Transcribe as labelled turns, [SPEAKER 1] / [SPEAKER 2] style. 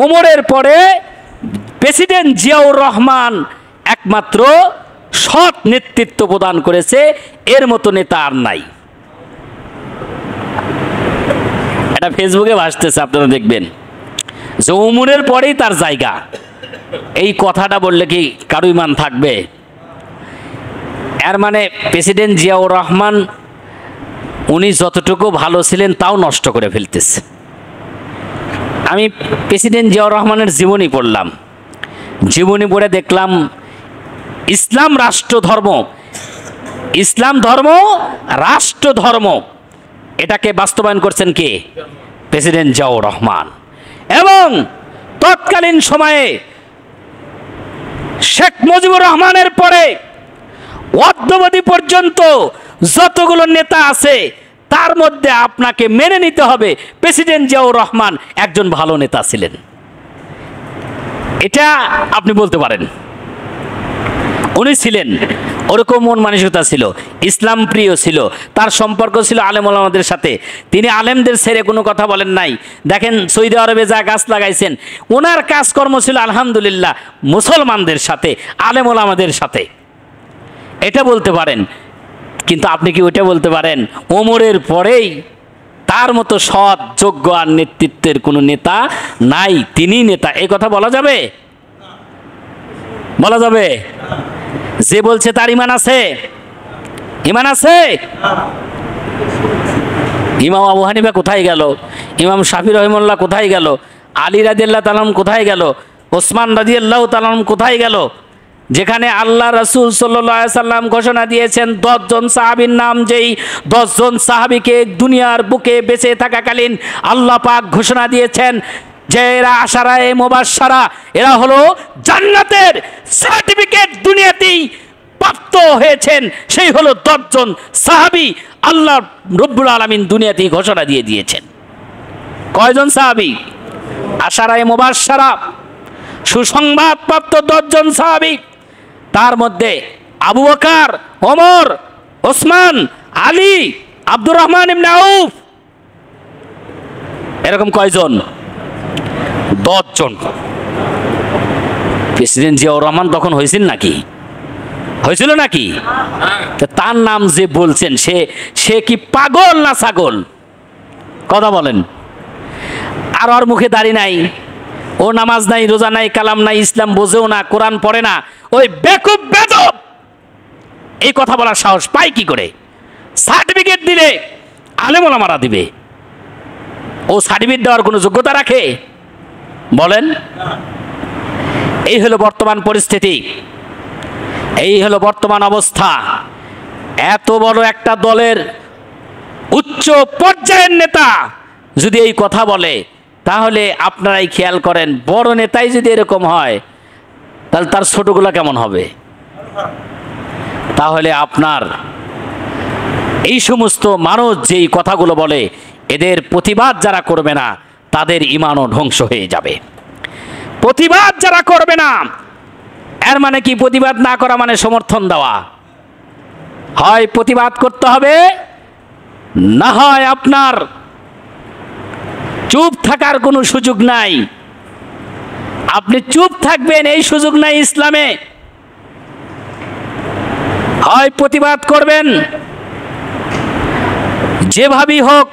[SPEAKER 1] ওমরের পরে প্রেসিডেন্ট জিয়াউর রহমান একমাত্র সৎ নেতৃত্ব প্রদান করেছে, এর মতো নেতা আর নাই। এটা ফেসবুকে ভাসতেছে, আপনারা দেখবেন যে ওমরের পরেই তার জায়গা। এই কথাটা বললে কি কারো ইমান থাকবে? এর মানে প্রেসিডেন্ট জিয়াউর রহমান উনি যতটুকু ভালো ছিলেন তাও নষ্ট করে ফেলতেছে। আমি প্রেসিডেন্ট জিয়াউর রহমানের জীবনী পড়লাম, জীবনী পড়ে দেখলাম ইসলাম রাষ্ট্র ধর্ম, ইসলাম ধর্ম রাষ্ট্র ধর্ম, এটাকে বাস্তবায়ন করছেন কে? প্রেসিডেন্ট জিয়াউর রহমান। এবং তৎকালীন সময়ে শেখ মুজিবুর রহমানের পরে অদ্যাবধি পর্যন্ত যতগুলো নেতা আছে তার মধ্যে আপনাকে মেনে নিতে হবে প্রেসিডেন্ট জিয়াউর রহমান একজন ভালো নেতা ছিলেন। এটা আপনি বলতে পারেন, উনি ছিলেন, ওরকম মন মানসিকতা ছিল, ইসলাম প্রিয় ছিল, তার সম্পর্ক ছিল আলেম ওলামাদের সাথে। তিনি আলেমদের ছেড়ে কোনো কথা বলেন নাই। দেখেন সৌদি আরবে যা গাছ লাগাইছেন, ওনার কাজকর্ম ছিল আলহামদুলিল্লাহ মুসলমানদের সাথে, আলেম ওলামাদের সাথে। এটা বলতে পারেন, কিন্তু আপনি কি ওইটা বলতে পারেন ওমরের পরেই তার মতো সৎ যোগ্য আর নেতৃত্বের কোনো নেতা নাই, তিনি নেতা? এই কথা বলা যাবে? বলা যাবে? যে বলছে তার ইমান আছে? ইমান আছে? ইমাম আবু হানিফা কোথায় গেল? ইমাম শাফি রহিমাল্লাহ কোথায় গেল? আলী রাদিয়াল্লাহু তাআলা কোথায় গেল? ওসমান রাদিয়াল্লাহু তাআলা কোথায় গেল? যেখানে আল্লাহ রাসূল সাল্লাল্লাহু আলাইহি সাল্লাম ঘোষণা দিয়েছেন 10 জন সাহাবীর নাম, যেই 10 জন সাহাবীকে দুনিয়ার বুকে বেঁচে থাকাকালীন আল্লাহ পাক ঘোষণা দিয়েছেন যে এরা আশারায়ে মুবাশশারা, এরা হলো জান্নাতের সার্টিফিকেট দুনিয়াতেই প্রাপ্ত হয়েছেন, সেই হলো 10 জন সাহাবী। আল্লাহ রব্বুল আলামিন দুনিয়াতেই ঘোষণা দিয়ে দিয়েছেন। কয়জন সাহাবী? আশারায়ে মুবাশশারা, সুসংবাদ প্রাপ্ত 10 জন সাহাবী। তার মধ্যে আবু বকর, ওমর, ওসমান, আলী, আব্দুর রহমান ইবনে আউফ, এরকম কয়জন? 10 জন। প্রেসিডেন্ট জিয়াউর রহমান তখন হয়েছিল নাকি? হয়েছিল নাকি? তার নাম যে বলছেন সে কি পাগল না ছাগল? কথা বলেন। আর ওর মুখে দাড়ি নাই, ও নামাজ নাই, রোজা নাই, কালাম নাই, ইসলাম বোঝেও না, কোরআন পড়ে না, ওই বেকুব বেদব এই কথা বলার সাহস পায় কি করে? সার্টিফিকেট দিলে আলেম ওলামারা দিবে, ও সার্টিফিকেট দেওয়ার কোনো যোগ্যতা রাখে? বলেন। এই হলো বর্তমান পরিস্থিতি, এই হলো বর্তমান অবস্থা। এত বড় একটা দলের উচ্চ পর্যায়ের নেতা যদি এই কথা বলে, তাহলে আপনারাই খেয়াল করেন, বড় নেতাই যদি এরকম হয় তাহলে তার ছোটগুলা কেমন হবে? তাহলে আপনার এই সমস্ত মানুষ যেই কথাগুলো বলে, এদের প্রতিবাদ যারা করবে না তাদের ঈমানও ধ্বংস হয়ে যাবে। প্রতিবাদ যারা করবে না, এর মানে কি প্রতিবাদ না করা মানে সমর্থন দেওয়া? হয় প্রতিবাদ করতে হবে, না হয় আপনার চুপ থাকার কোনো সুযোগ নাই। আপনি চুপ থাকবেন এই সুযোগ নাই ইসলামে। হয় প্রতিবাদ করবেন, যেভাবেই হোক